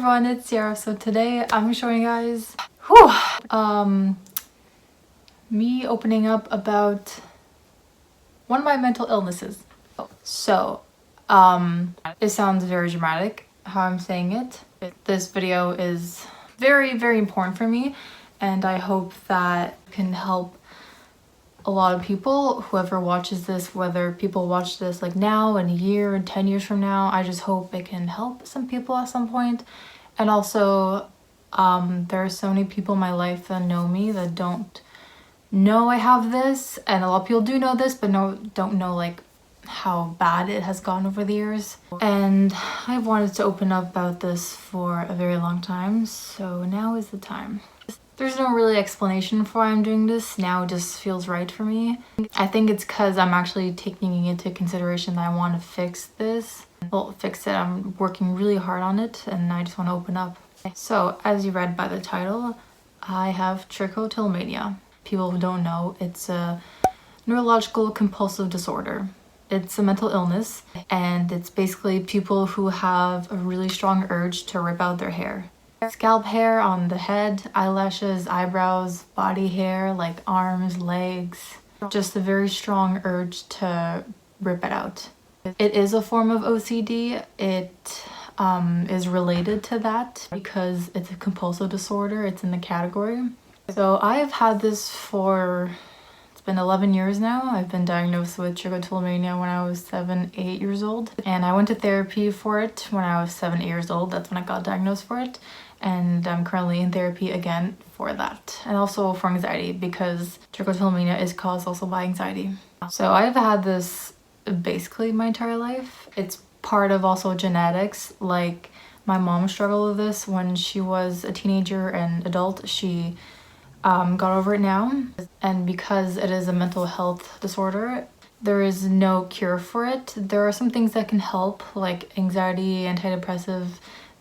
everyone, it's Syerra. So today I'm showing you guys me opening up about one of my mental illnesses. So it sounds very dramatic how I'm saying it. This video is very, very important for me, and I hope that can help a lot of people, whoever watches this, whether people watch this like now, in a year, and 10 years from now. I just hope it can help some people at some point. And also there are so many people in my life that know me that don't know I have this, and a lot of people do know this but don't know like how bad it has gone over the years. And I've wanted to open up about this for a very long time, so now is the time. There's no really explanation for why I'm doing this. Now it just feels right for me. I think it's because I'm actually taking into consideration that I want to fix this. Well, fix it. I'm working really hard on it, and I just want to open up. So, as you read by the title, I have trichotillomania. People who don't know, it's a neurological compulsive disorder. It's a mental illness, and it's basically people who have a really strong urge to rip out their hair. Scalp hair on the head, eyelashes, eyebrows, body hair, like arms, legs. Just a very strong urge to rip it out. It is a form of OCD. It is related to that because it's a compulsive disorder. It's in the category. So I've had this for, it's been 11 years now. I've been diagnosed with trichotillomania when I was 7, 8 years old. And I went to therapy for it when I was 7, 8 years old. That's when I got diagnosed for it. And I'm currently in therapy again for that. And also for anxiety, because trichotillomania is caused also by anxiety. So I've had this basically my entire life. It's part of also genetics. Like my mom struggled with this when she was a teenager and adult. She got over it now. And because it is a mental health disorder, there is no cure for it. There are some things that can help, like anxiety, antidepressive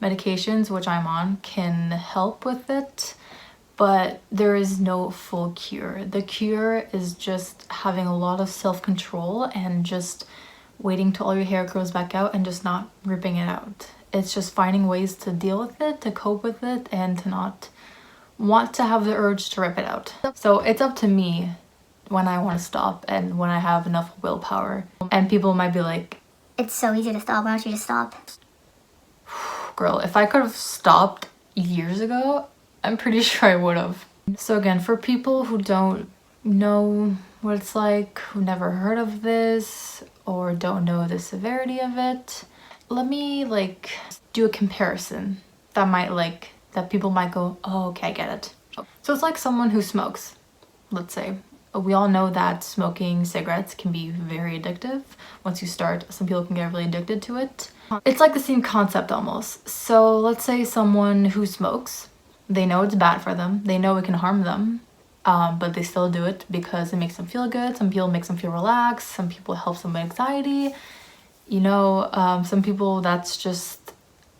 medications, which I'm on, can help with it, but there is no full cure. The cure is just having a lot of self-control and just waiting till all your hair grows back out and just not ripping it out. It's just finding ways to deal with it, to cope with it, and to not want to have the urge to rip it out. So it's up to me when I want to stop and when I have enough willpower. And people might be like, it's so easy to stop, why don't you just stop? Girl, if I could have stopped years ago, I'm pretty sure I would have. So again, for people who don't know what it's like, who never heard of this, or don't know the severity of it, let me like do a comparison that people might go, oh, okay, I get it. So it's like someone who smokes, let's say. We all know that smoking cigarettes can be very addictive. Once you start, some people can get really addicted to it. It's like the same concept almost. So let's say someone who smokes, they know it's bad for them, they know it can harm them, but they still do it because it makes them feel good. Some people makes them feel relaxed, some people helps them with anxiety. You know, some people that's just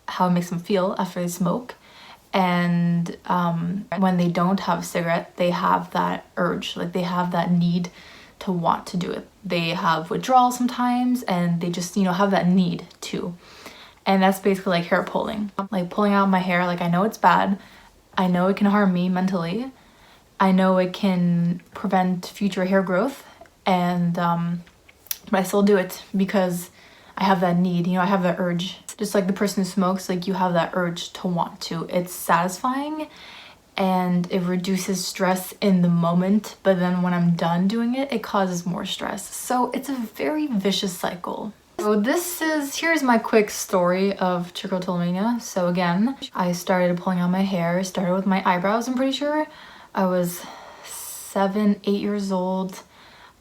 how it makes them feel after they smoke. And when they don't have a cigarette, they have that urge, like they have that need to want to do it. They have withdrawal sometimes, and they just, you know, have that need to. And that's basically like hair pulling. Like pulling out my hair, like I know it's bad. I know it can harm me mentally. I know it can prevent future hair growth. And but I still do it because I have that need, you know, I have that urge. Just like the person who smokes, like you have that urge to want to. It's satisfying and it reduces stress in the moment, but then when I'm done doing it, it causes more stress. So it's a very vicious cycle. So here's my quick story of trichotillomania. So again, I started pulling out my hair, started with my eyebrows, I'm pretty sure. I was 7, 8 years old.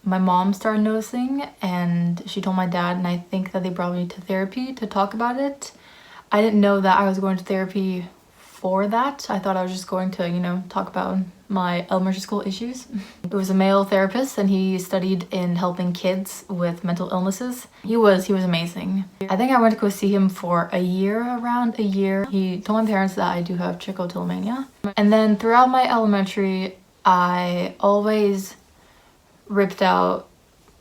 My mom started noticing and she told my dad, and I think that they brought me to therapy to talk about it. I didn't know that I was going to therapy for that. I thought I was just going to, you know, talk about my elementary school issues. It was a male therapist and he studied in helping kids with mental illnesses. He was amazing. I think I went to go see him for around a year. He told my parents that I do have trichotillomania. And then throughout my elementary, I always ripped out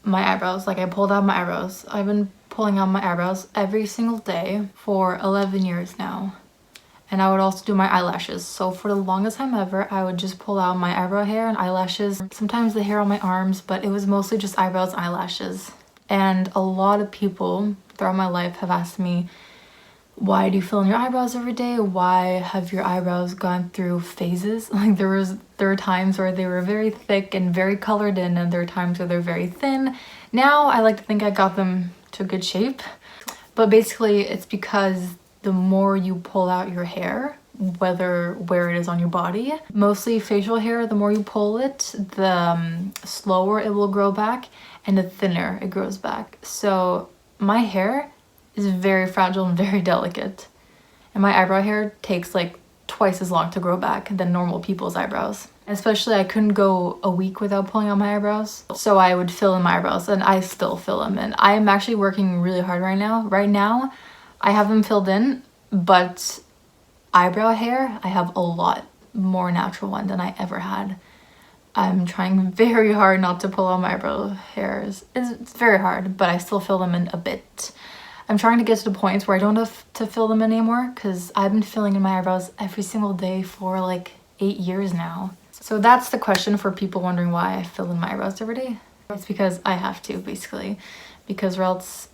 my eyebrows. Like I pulled out my eyebrows. I've been pulling out my eyebrows every single day for 11 years now. And I would also do my eyelashes. So for the longest time ever, I would just pull out my eyebrow hair and eyelashes, sometimes the hair on my arms, but it was mostly just eyebrows and eyelashes. And a lot of people throughout my life have asked me, why do you fill in your eyebrows every day? Why have your eyebrows gone through phases? Like there were times where they were very thick and very colored in, and there are times where they're very thin. Now I like to think I got them to a good shape. But basically it's because the more you pull out your hair, where it is on your body, mostly facial hair, the more you pull it, the slower it will grow back and the thinner it grows back. So my hair is very fragile and very delicate, and my eyebrow hair takes like twice as long to grow back than normal people's eyebrows. Especially I couldn't go a week without pulling out my eyebrows, so I would fill in my eyebrows, and I still fill them in. I am actually working really hard right now. Right now I have them filled in, but eyebrow hair, I have a lot more natural one than I ever had. I'm trying very hard not to pull out my eyebrow hairs. It's very hard, but I still fill them in a bit. I'm trying to get to the point where I don't have to fill them in anymore, because I've been filling in my eyebrows every single day for like 8 years now. So that's the question for people wondering why I fill in my eyebrows every day. It's because I have to, basically, because or else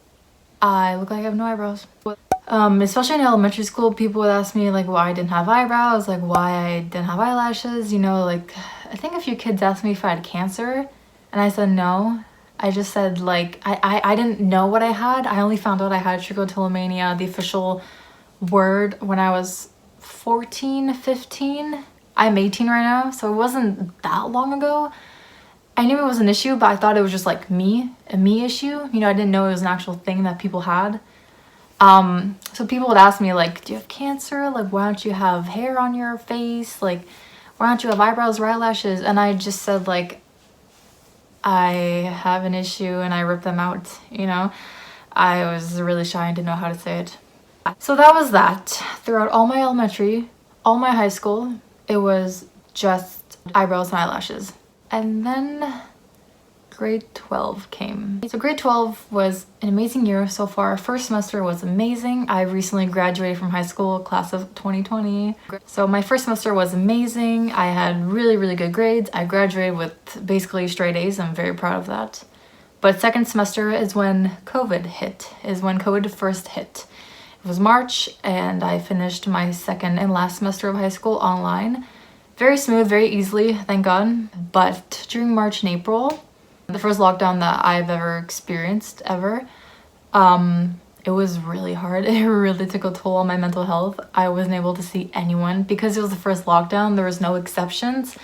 I look like I have no eyebrows. Especially in elementary school, people would ask me like why I didn't have eyebrows, like why I didn't have eyelashes, you know, like I think a few kids asked me if I had cancer, and I said no. I just said like I didn't know what I had. I only found out I had trichotillomania, the official word, when I was 14, 15. I'm 18 right now, so it wasn't that long ago. I knew it was an issue, but I thought it was just like a me issue. You know, I didn't know it was an actual thing that people had. So people would ask me like, do you have cancer? Like, why don't you have hair on your face? Like, why don't you have eyebrows or eyelashes? And I just said like, I have an issue and I ripped them out, you know? I was really shy and didn't know how to say it. So that was that. Throughout all my elementary, all my high school, it was just eyebrows and eyelashes. And then grade 12 came. So grade 12 was an amazing year so far. First semester was amazing. I recently graduated from high school, class of 2020. So my first semester was amazing. I had really, really good grades. I graduated with basically straight A's. I'm very proud of that. But second semester is when COVID first hit. It was March, and I finished my second and last semester of high school online. Very smooth, very easily, thank God. But during March and April, the first lockdown that I've ever experienced ever, it was really hard. It really took a toll on my mental health. I wasn't able to see anyone because it was the first lockdown. There was no exceptions.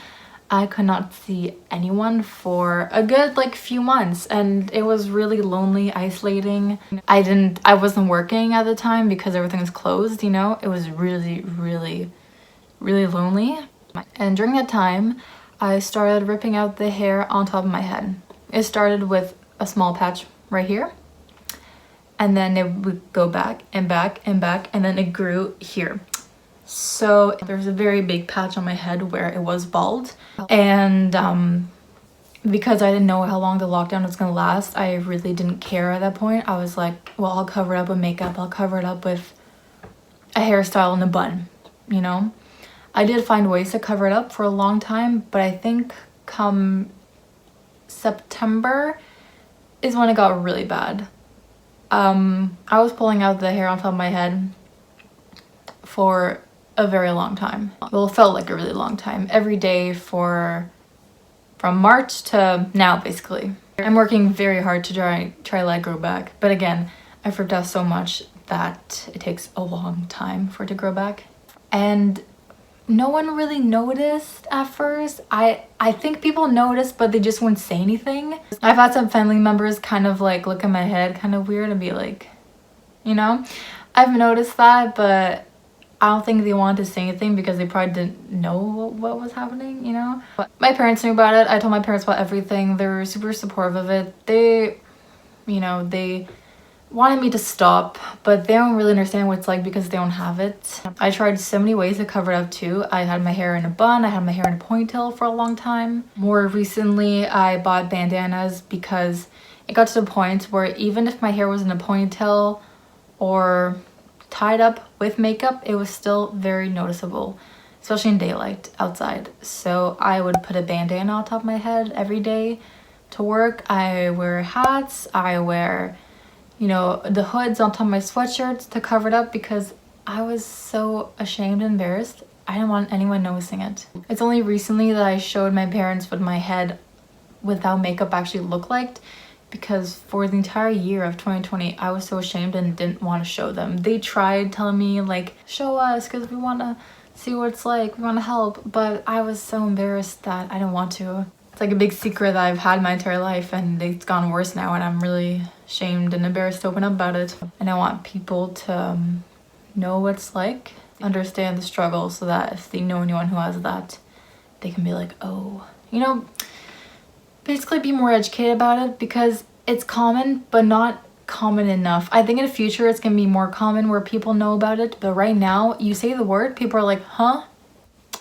I could not see anyone for a good like few months, and it was really lonely, isolating. I wasn't working at the time because everything was closed, you know. It was really, really, really lonely. And during that time, I started ripping out the hair on top of my head. It started with a small patch right here, and then it would go back and back and back, and then it grew here. So there's a very big patch on my head where it was bald, and because I didn't know how long the lockdown was gonna last, I really didn't care at that point. I was like, well, I'll cover it up with makeup, I'll cover it up with a hairstyle and a bun, you know? I did find ways to cover it up for a long time, but I think come September is when it got really bad. I was pulling out the hair on top of my head for a very long time. Well, it felt like a really long time. Every day from March to now, basically. I'm working very hard to try to let it grow back. But again, I've ripped out so much that it takes a long time for it to grow back. And no one really noticed at first. I think people noticed, but they just wouldn't say anything. I've had some family members kind of like look at my head kind of weird and be like, you know? I've noticed that, but I don't think they wanted to say anything because they probably didn't know what was happening, you know? But my parents knew about it. I told my parents about everything. They were super supportive of it. They, you know, they wanted me to stop, but they don't really understand what it's like because they don't have it. I tried so many ways to cover it up too. I had my hair in a bun, I had my hair in a ponytail for a long time. More recently, I bought bandanas because it got to the point where even if my hair was in a ponytail or tied up with makeup, it was still very noticeable, especially in daylight outside. So I would put a bandana on top of my head every day to work. I wear hats, I wear, you know, the hoods on top of my sweatshirts to cover it up because I was so ashamed and embarrassed. I didn't want anyone noticing it. It's only recently that I showed my parents what my head without makeup actually looked like, because for the entire year of 2020 I was so ashamed and didn't want to show them. They tried telling me like, show us because we want to see what it's like, we want to help, but I was so embarrassed that I didn't want to. It's like a big secret that I've had my entire life, and it's gone worse now, and I'm really ashamed and embarrassed to open up about it. And I want people to know what it's like, understand the struggle, so that if they know anyone who has that, they can be like, oh, you know, basically be more educated about it, because it's common but not common enough. I think in the future it's gonna be more common where people know about it, but right now you say the word, people are like, huh?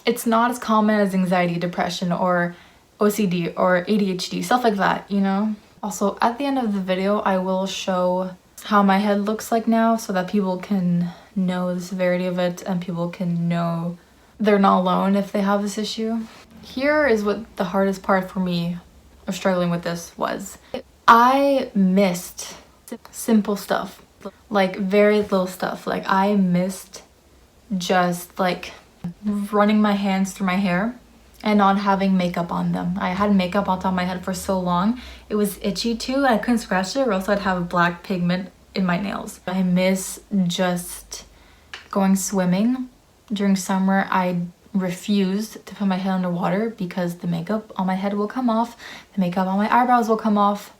It's not as common as anxiety, depression, or OCD or ADHD, stuff like that, you know? Also, at the end of the video I will show how my head looks like now, so that people can know the severity of it and people can know they're not alone if they have this issue. Here is what the hardest part for me of struggling with this was. I missed simple stuff, like very little stuff. Like I missed just like running my hands through my hair and not having makeup on them. I had makeup on top of my head for so long. It was itchy too, and I couldn't scratch it or else I'd have black pigment in my nails. I miss just going swimming. During summer, I refused to put my head underwater because the makeup on my head will come off, the makeup on my eyebrows will come off,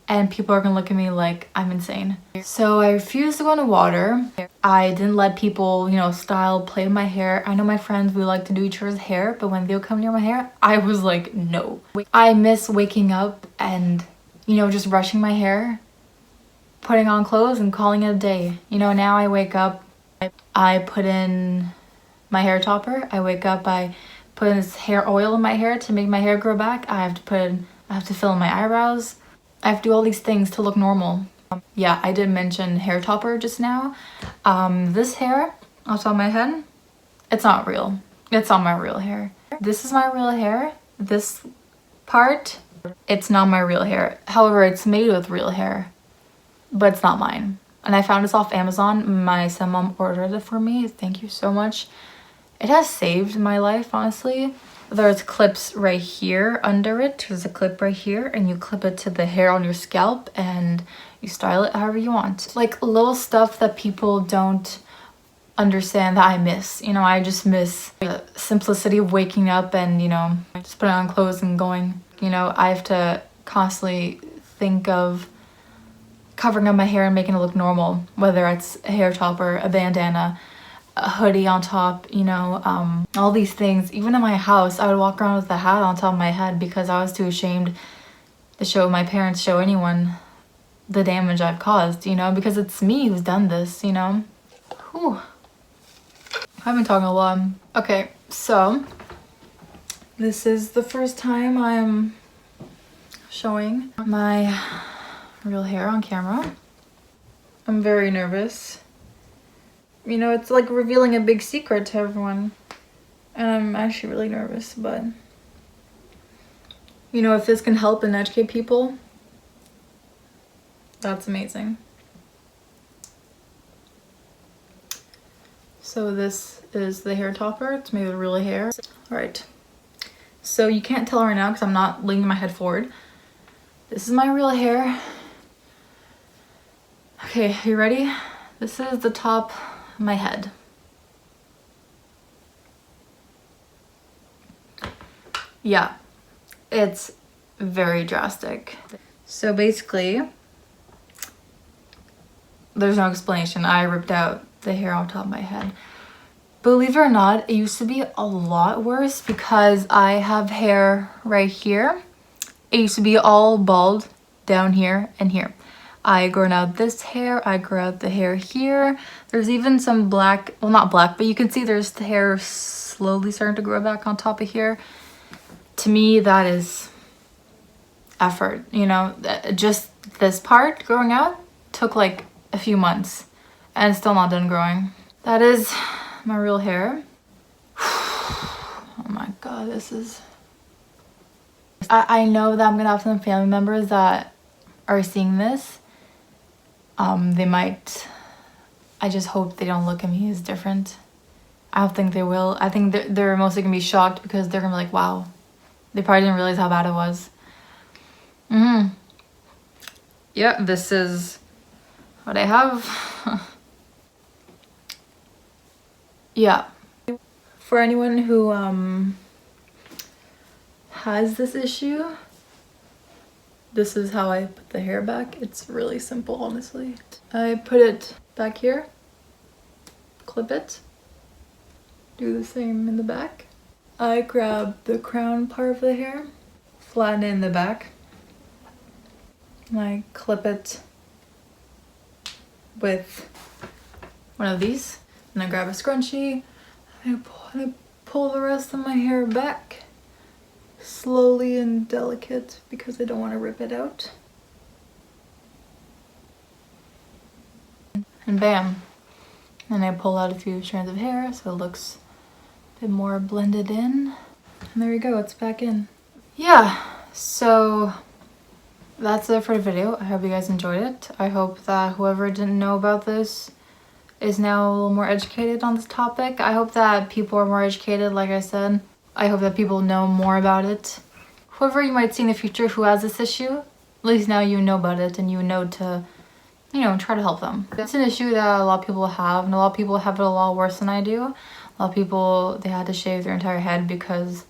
and people are gonna look at me like I'm insane. So I refused to go in the water. I didn't let people, you know, style, play with my hair. I know my friends, we like to do each other's hair, but when they would come near my hair, I was like, no. I miss waking up and, you know, just brushing my hair, putting on clothes and calling it a day. You know, now I wake up, I put in my hair topper. I wake up, I put in this hair oil in my hair to make my hair grow back. I have to fill in my eyebrows. I have to do all these things to look normal. Yeah, I did mention hair topper just now. This hair on top of my head, it's not real. It's not my real hair. This is my real hair. This part, it's not my real hair. However, it's made with real hair, but it's not mine. And I found this off Amazon. My stepmom ordered it for me. Thank you so much. It has saved my life, honestly. There's clips right here under it. There's a clip right here, and you clip it to the hair on your scalp and you style it however you want. Like little stuff that people don't understand that I miss. You know, I just miss the simplicity of waking up and, you know, just putting on clothes and going. You know, I have to constantly think of covering up my hair and making it look normal, whether it's a hair topper, a bandana, a hoodie on top, you know, all these things. Even in my house, I would walk around with a hat on top of my head because I was too ashamed to show my parents, show anyone the damage I've caused, you know, because it's me who's done this, you know. Whew. I've been talking a lot. Okay, so this is the first time I'm showing my real hair on camera. I'm very nervous. You know, it's like revealing a big secret to everyone. And I'm actually really nervous, but you know, if this can help and educate people, that's amazing. So this is the hair topper. It's made with real hair. All right. So you can't tell right now because I'm not leaning my head forward. This is my real hair. Okay, you ready? This is the top of my head. Yeah, it's very drastic. So basically, there's no explanation. I ripped out the hair on top of my head. Believe it or not, it used to be a lot worse because I have hair right here. It used to be all bald down here and here. I grown out this hair, I grew out the hair here. There's even some black, well not black, but you can see there's the hair slowly starting to grow back on top of here. To me, that is effort, you know. Just this part growing out took like a few months. and it's still not done growing. That is my real hair. Oh my god, this is... I know that I'm gonna have some family members that are seeing this. They might... I just hope they don't look at me as different. I don't think they will. I think they're mostly gonna be shocked because they're gonna be like, wow. They probably didn't realize how bad it was. Yeah, this is what I have. Yeah. For anyone who has this issue, this is how I put the hair back. It's really simple, honestly. I put it back here, clip it, do the same in the back. I grab the crown part of the hair, flatten it in the back, and I clip it with one of these. And I grab a scrunchie, and I pull the rest of my hair back, slowly and delicate, because I don't want to rip it out. And bam. And I pull out a few strands of hair so it looks a bit more blended in. And there you go, it's back in. Yeah, so that's it for the video. I hope you guys enjoyed it. I hope that whoever didn't know about this is now a little more educated on this topic. I hope that people are more educated, like I said. I hope that people know more about it. Whoever you might see in the future who has this issue, at least now you know about it and you know to, you know, try to help them. It's an issue that a lot of people have, and a lot of people have it a lot worse than I do. A lot of people, they had to shave their entire head because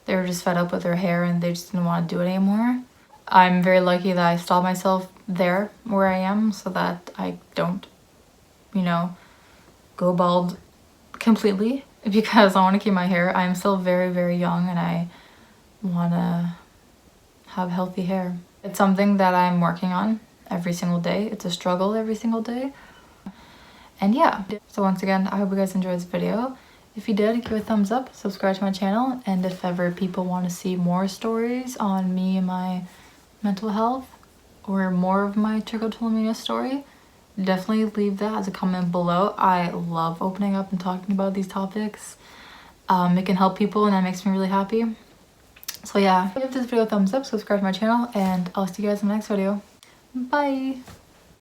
they were just fed up with their hair and they just didn't want to do it anymore. I'm very lucky that I stopped myself there where I am so that I don't, you know, go bald completely, because I want to keep my hair. I'm still very, very young and I want to have healthy hair. It's something that I'm working on every single day. It's a struggle every single day. And yeah, so once again, I hope you guys enjoyed this video. If you did, give it a thumbs up, subscribe to my channel, and if ever people want to see more stories on me and my mental health or more of my Trichotillomania story, definitely leave that as a comment below. I love opening up and talking about these topics. It can help people and that makes me really happy. So yeah, give this video a thumbs up, subscribe to my channel, and I'll see you guys in the next video. Bye!